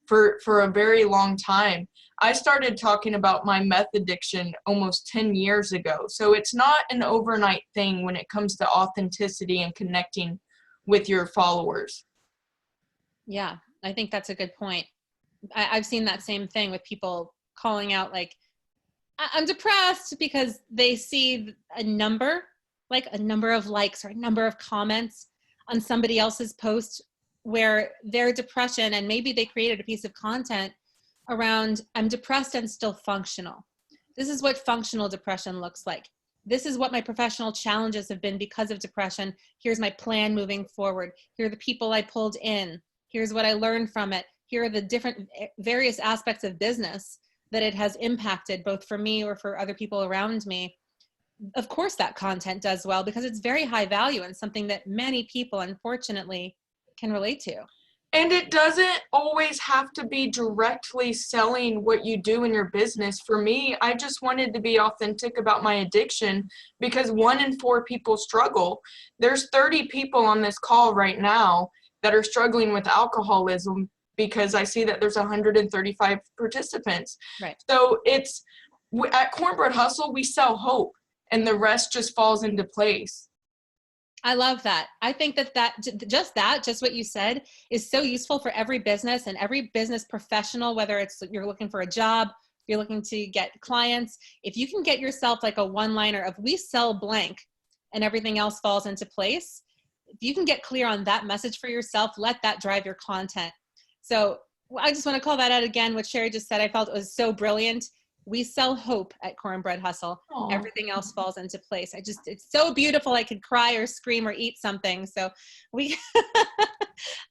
for a very long time. I started talking about my meth addiction almost 10 years ago. So it's not an overnight thing when it comes to authenticity and connecting with your followers. Yeah, I think that's a good point. I've seen that same thing with people calling out like, I'm depressed, because they see a number, like a number of likes or a number of comments on somebody else's post where their depression, and maybe they created a piece of content around, I'm depressed and still functional. This is what functional depression looks like. This is what my professional challenges have been because of depression. Here's my plan moving forward. Here are the people I pulled in. Here's what I learned from it. Here are the different various aspects of business that it has impacted, both for me or for other people around me. Of course that content does well because it's very high value and something that many people, unfortunately, can relate to. And it doesn't always have to be directly selling what you do in your business. For me, I just wanted to be authentic about my addiction because 1 in 4 people struggle. There's 30 people on this call right now that are struggling with alcoholism because I see that there's 135 participants. Right. So at Cornbread Hustle, we sell hope, and the rest just falls into place. I love that. I think just what you said is so useful for every business and every business professional, whether it's you're looking for a job, you're looking to get clients. If you can get yourself like a one-liner of we sell blank and everything else falls into place, if you can get clear on that message for yourself, let that drive your content. So I just want to call that out again. What Sherry just said, I felt it was so brilliant. We sell hope at Cornbread Hustle. Aww. Everything else falls into place. It's so beautiful. I could cry or scream or eat something. So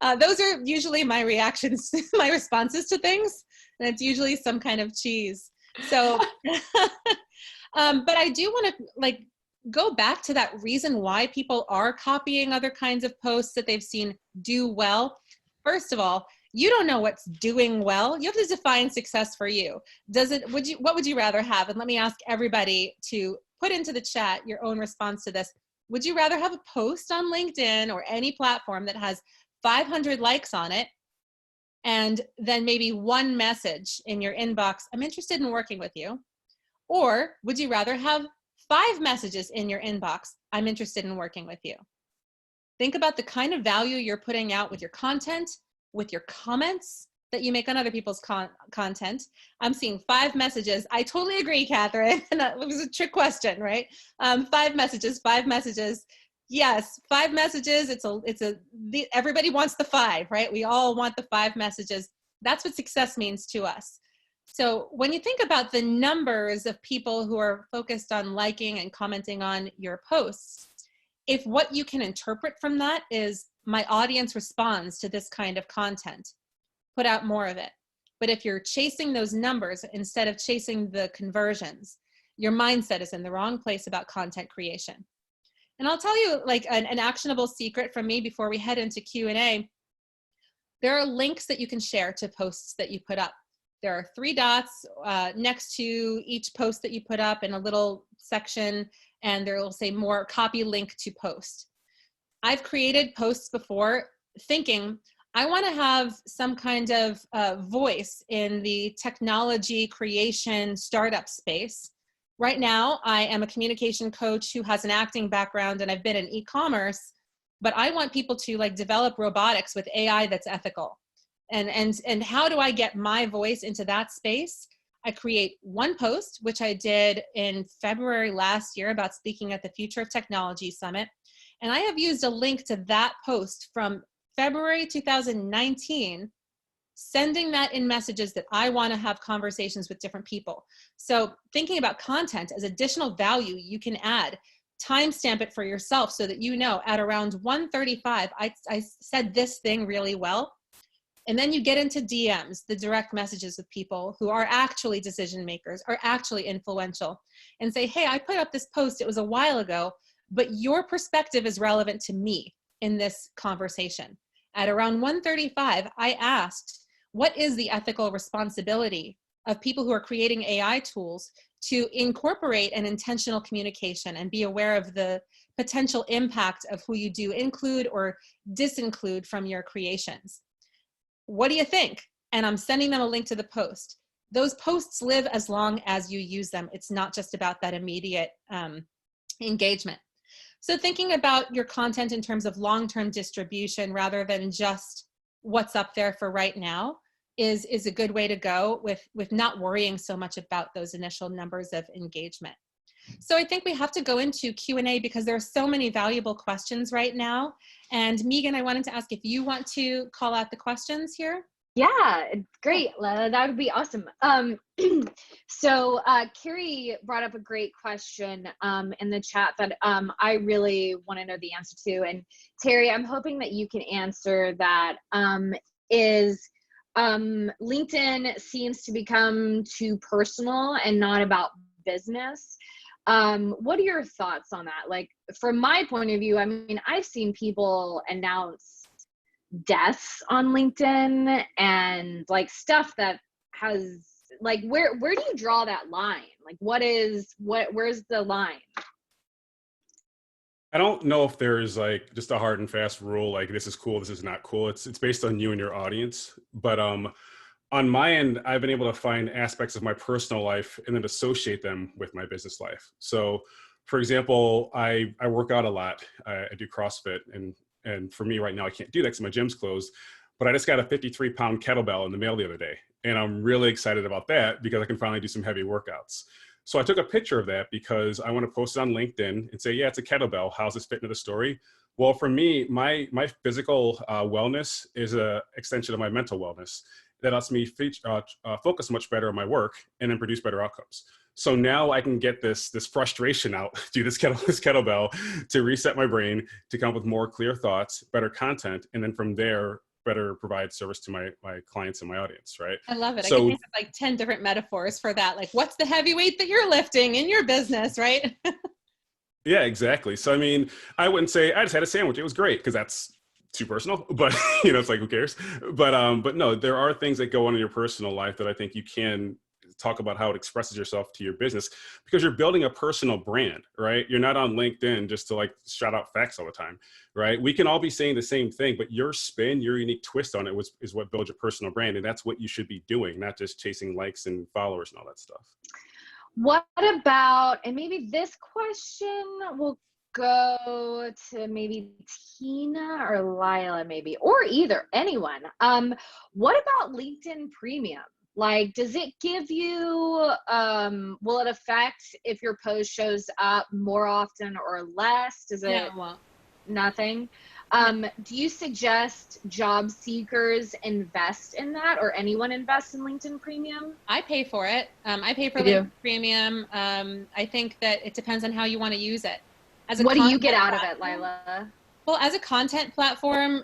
those are usually my reactions, my responses to things. And it's usually some kind of cheese. So, but I do want to go back to that reason why people are copying other kinds of posts that they've seen do well. First of all, you don't know what's doing well. You have to define success for you. What would you rather have? And let me ask everybody to put into the chat your own response to this. Would you rather have a post on LinkedIn or any platform that has 500 likes on it, and then maybe one message in your inbox, I'm interested in working with you? Or would you rather have 5 messages in your inbox, I'm interested in working with you? Think about the kind of value you're putting out with your content, with your comments that you make on other people's content. I'm seeing 5 messages. I totally agree, Catherine. It was a trick question, right? 5 messages. Yes, 5 messages. Everybody wants the 5, right? We all want the 5 messages. That's what success means to us. So when you think about the numbers of people who are focused on liking and commenting on your posts, if what you can interpret from that is my audience responds to this kind of content, put out more of it. But if you're chasing those numbers instead of chasing the conversions, your mindset is in the wrong place about content creation. And I'll tell you like an actionable secret from me before we head into Q&A. There are links that you can share to posts that you put up. There are 3 dots next to each post that you put up in a little section, and there will say more copy link to post. I've created posts before thinking, I want to have some kind of voice in the technology creation startup space. Right now, I am a communication coach who has an acting background, and I've been in e-commerce, but I want people to develop robotics with AI that's ethical. And how do I get my voice into that space? I create one post, which I did in February last year about speaking at the Future of Technology Summit. And I have used a link to that post from February 2019, sending that in messages that I want to have conversations with different people. So thinking about content as additional value you can add, timestamp it for yourself so that you know at around 1:35, I said this thing really well. And then you get into DMs, the direct messages with people who are actually decision makers, are actually influential, and say, hey, I put up this post, it was a while ago, but your perspective is relevant to me in this conversation. At around 1:35, I asked, what is the ethical responsibility of people who are creating AI tools to incorporate an intentional communication and be aware of the potential impact of who you do include or disinclude from your creations? What do you think? And I'm sending them a link to the post. Those posts live as long as you use them. It's not just about that immediate engagement. So thinking about your content in terms of long-term distribution rather than just what's up there for right now is a good way to go with not worrying so much about those initial numbers of engagement. So I think we have to go into Q&A because there are so many valuable questions right now. And Megan, I wanted to ask if you want to call out the questions here. Yeah, great. That would be awesome. So Carrie brought up a great question in the chat that I really want to know the answer to. And Terry, I'm hoping that you can answer that. LinkedIn seems to become too personal and not about business. What are your thoughts on that? Like, from my point of view, I mean, I've seen people announce deaths on LinkedIn and like stuff that has like, where do you draw that line? Like, where's the line? I don't know if there's like just a hard and fast rule, like this is cool, this is not cool. It's based on you and your audience. But on my end, I've been able to find aspects of my personal life and then associate them with my business life. So for example, I work out a lot. I do CrossFit, and for me right now, I can't do that because my gym's closed, but I just got a 53-pound kettlebell in the mail the other day. And I'm really excited about that because I can finally do some heavy workouts. So I took a picture of that because I want to post it on LinkedIn and say, yeah, it's a kettlebell. How's this fit into the story? Well, for me, my physical wellness is an extension of my mental wellness. That lets me focus much better on my work and then produce better outcomes. So now I can get this frustration out through this kettlebell to reset my brain, to come up with more clear thoughts, better content, and then from there, better provide service to my clients and my audience, right? I love it. So, I can think of like 10 different metaphors for that. Like, what's the heavy weight that you're lifting in your business, right? yeah, exactly. So, I mean, I wouldn't say I just had a sandwich. It was great because that's too personal, but it's like, who cares? But no, there are things that go on in your personal life that I think you can talk about how it expresses yourself to your business because you're building a personal brand, right? You're not on LinkedIn just to like shout out facts all the time, right? We can all be saying the same thing, but your spin, your unique twist on it is what builds your personal brand. And that's what you should be doing, not just chasing likes and followers and all that stuff. What about, and maybe this question will go to maybe Tina or Lila, maybe, or anyone. What about LinkedIn Premium? Like, does it give you, will it affect if your post shows up more often or less? Does it? Yeah, well, nothing. Do you suggest job seekers invest in that, or anyone invest in LinkedIn Premium? I pay for it. I pay for You LinkedIn do? Premium. I think that it depends on how you want to use it. What do you get out of it, Lila? Well, as a content platform,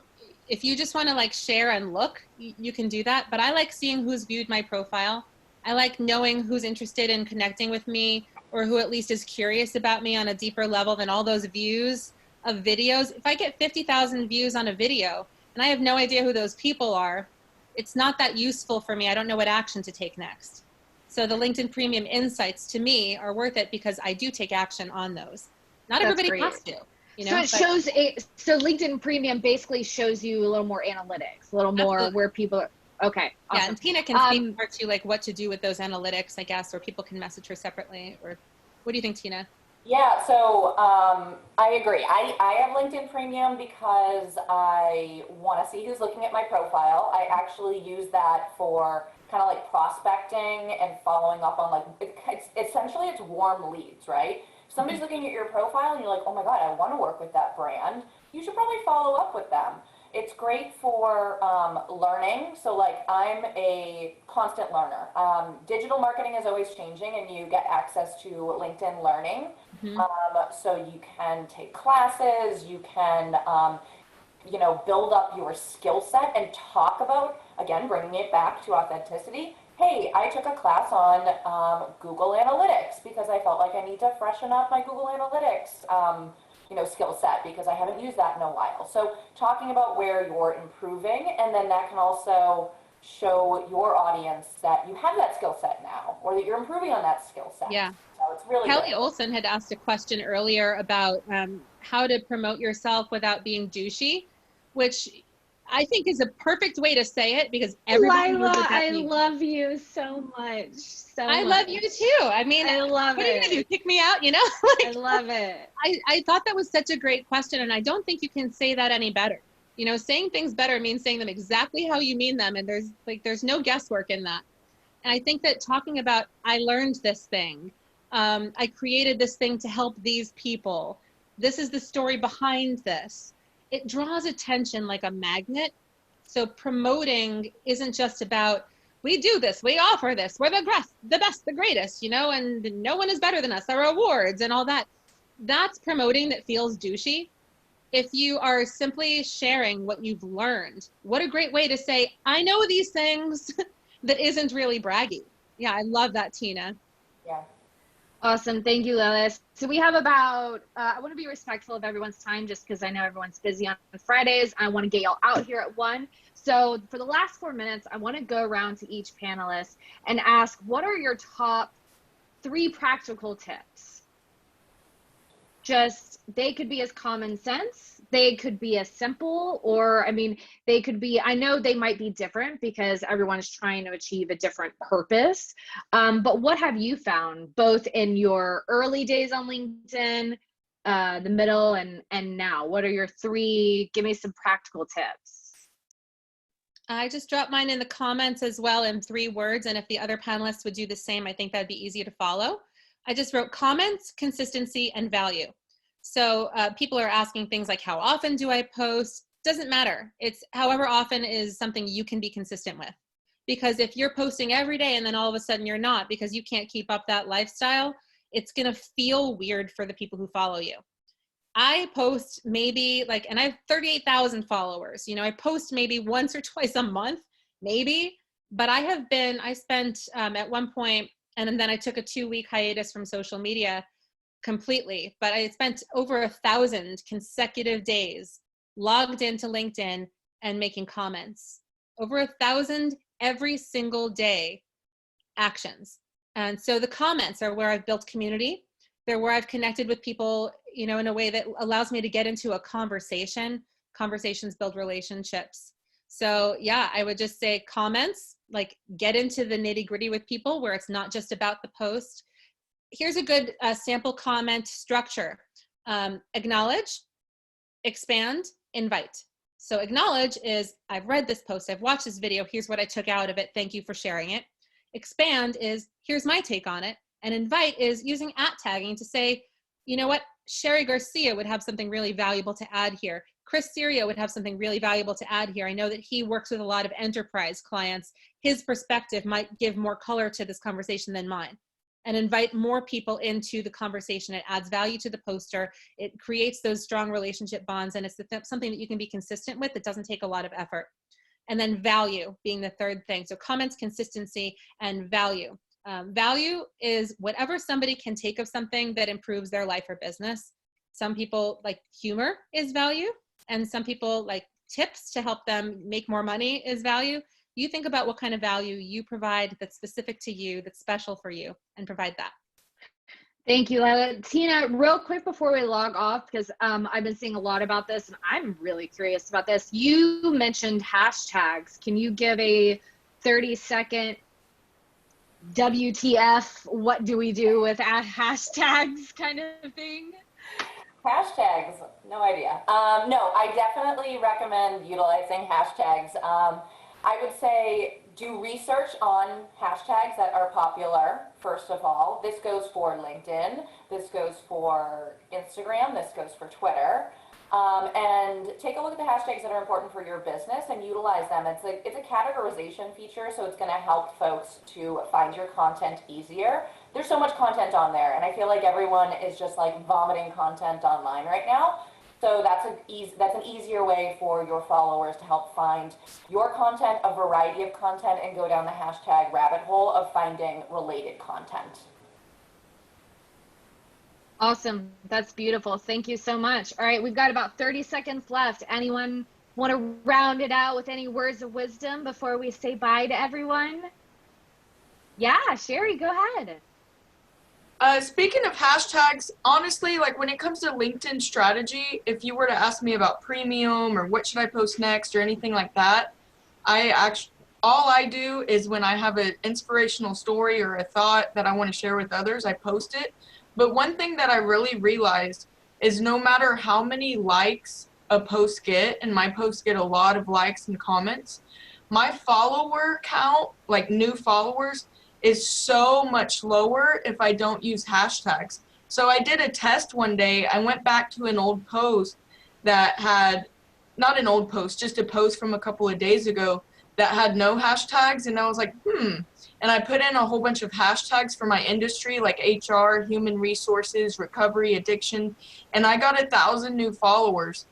if you just want to like share and look, you can do that. But I like seeing who's viewed my profile. I like knowing who's interested in connecting with me or who at least is curious about me on a deeper level than all those views of videos. If I get 50,000 views on a video and I have no idea who those people are, it's not that useful for me. I don't know what action to take next. So the LinkedIn Premium insights to me are worth it because I do take action on those. Not That's everybody great. has to. You know, so it shows it. So LinkedIn Premium basically shows you a little more analytics, a little more Absolutely. where people are. Okay. Awesome. Yeah, and Tina can speak more to like what to do with those analytics, I guess, or people can message her separately. Or what do you think, Tina? Yeah, so I agree. I have LinkedIn Premium because I want to see who's looking at my profile. I actually use that for kind of like prospecting and following up on like, essentially it's warm leads, right? If somebody's looking at your profile and you're like, oh my God, I want to work with that brand, you should probably follow up with them. It's great for learning. So like I'm a constant learner. Digital marketing is always changing and you get access to LinkedIn Learning. So you can take classes, you can, build up your skill set and talk about, again, bringing it back to authenticity. Hey, I took a class on Google Analytics because I felt like I need to freshen up my Google Analytics skill set because I haven't used that in a while. So talking about where you're improving, and then that can also show your audience that you have that skill set now, or that you're improving on that skill set. Yeah. So it's really Kelly good. Olson had asked a question earlier about how to promote yourself without being douchey, which I think is a perfect way to say it because everybody knows Lila, what that I means. love you so much. I love you too. I mean, I love what are you gonna do? it. Kick me out? You know? I love it. I thought that was such a great question, and I don't think you can say that any better. You know, saying things better means saying them exactly how you mean them, and there's no guesswork in that. And I think that talking about, I learned this thing, I created this thing to help these people, this is the story behind this, it draws attention like a magnet. So promoting isn't just about, we do this, we offer this, we're the best, the greatest, you know, and no one is better than us, our awards and all that. That's promoting that feels douchey. If you are simply sharing what you've learned, what a great way to say, I know these things that isn't really braggy. Yeah, I love that, Tina. Yeah. Awesome. Thank you, Lilith. So we have about, I want to be respectful of everyone's time just because I know everyone's busy on Fridays. I want to get y'all out here at 1. So for the last 4 minutes, I want to go around to each panelist and ask, what are your top 3 practical tips? Just, they could be as common sense, they could be as simple, or I mean, they could be, I know they might be different because everyone is trying to achieve a different purpose. But what have you found both in your early days on LinkedIn, the middle, and now? What are your 3, give me some practical tips. I just dropped mine in the comments as well in 3 words. And if the other panelists would do the same, I think that'd be easy to follow. I just wrote comments, consistency, and value. So people are asking things like, how often do I post? Doesn't matter. It's however often is something you can be consistent with. Because if you're posting every day and then all of a sudden you're not because you can't keep up that lifestyle, it's going to feel weird for the people who follow you. I post maybe and I have 38,000 followers. You know, I post maybe once or twice a month, maybe, but I spent at one point, and then I took a 2-week hiatus from social media completely, but I spent over 1,000 consecutive days logged into LinkedIn and making comments. Over 1,000 every single day actions. And so the comments are where I've built community. They're where I've connected with people, you know, in a way that allows me to get into a conversation. Conversations build relationships. So yeah, I would just say comments, get into the nitty gritty with people where it's not just about the post. Here's a good sample comment structure. Acknowledge, expand, invite. So acknowledge is, I've read this post, I've watched this video, here's what I took out of it, thank you for sharing it. Expand is, here's my take on it. And invite is using @tagging to say, you know what, Sherry Garcia would have something really valuable to add here. Chris Serio would have something really valuable to add here. I know that he works with a lot of enterprise clients. His perspective might give more color to this conversation than mine. And invite more people into the conversation. It adds value to the poster. It creates those strong relationship bonds, and it's something that you can be consistent with. It doesn't take a lot of effort. And then value being the 3rd thing. So comments, consistency, and value. Value is whatever somebody can take of something that improves their life or business. Some people like humor is value, and some people like tips to help them make more money is value. You think about what kind of value you provide that's specific to you, that's special for you, and provide that. Thank you, Lila. Tina, real quick before we log off, because I've been seeing a lot about this and I'm really curious about this. You mentioned hashtags. Can you give a 30-second WTF, what do we do with hashtags kind of thing? Hashtags, no idea. No, I definitely recommend utilizing hashtags. I would say do research on hashtags that are popular, first of all. This goes for LinkedIn, this goes for Instagram, this goes for Twitter. And take a look at the hashtags that are important for your business and utilize them. It's a categorization feature, so it's going to help folks to find your content easier. There's so much content on there, and I feel like everyone is just vomiting content online right now. So that's an easier way for your followers to help find your content, a variety of content, and go down the hashtag rabbit hole of finding related content. Awesome. That's beautiful. Thank you so much. All right, we've got about 30 seconds left. Anyone want to round it out with any words of wisdom before we say bye to everyone? Yeah, Sherry, go ahead. Speaking of hashtags, honestly, like when it comes to LinkedIn strategy, if you were to ask me about premium or what should I post next or anything like that, all I do is when I have an inspirational story or a thought that I want to share with others, I post it. But one thing that I really realized is no matter how many likes a post get, and my posts get a lot of likes and comments, my follower count, like new followers, is so much lower if I don't use hashtags. So I did a test one day. I went back to an old post that had, not an old post, just a post from a couple of days ago that had no hashtags. And I was like, And I put in a whole bunch of hashtags for my industry, like HR, human resources, recovery, addiction. And I got 1,000 new followers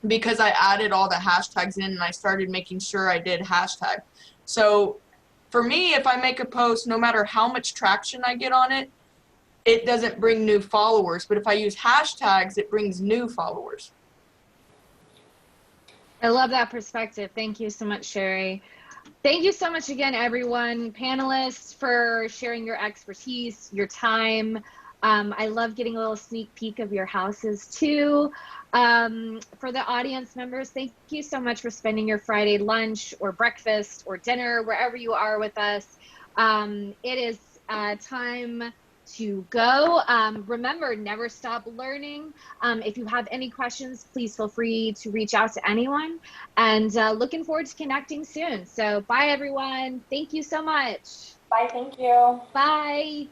because I added all the hashtags in and I started making sure I did hashtag. So for me, if I make a post, no matter how much traction I get on it, it doesn't bring new followers. But if I use hashtags, it brings new followers. I love that perspective. Thank you so much, Sherry. Thank you so much again, everyone, panelists, for sharing your expertise, your time. I love getting a little sneak peek of your houses too. For the audience members, thank you so much for spending your Friday lunch or breakfast or dinner, wherever you are with us. It is time to go. Remember, never stop learning. If you have any questions, please feel free to reach out to anyone, and looking forward to connecting soon. So bye, everyone. Thank you so much. Bye, thank you. Bye.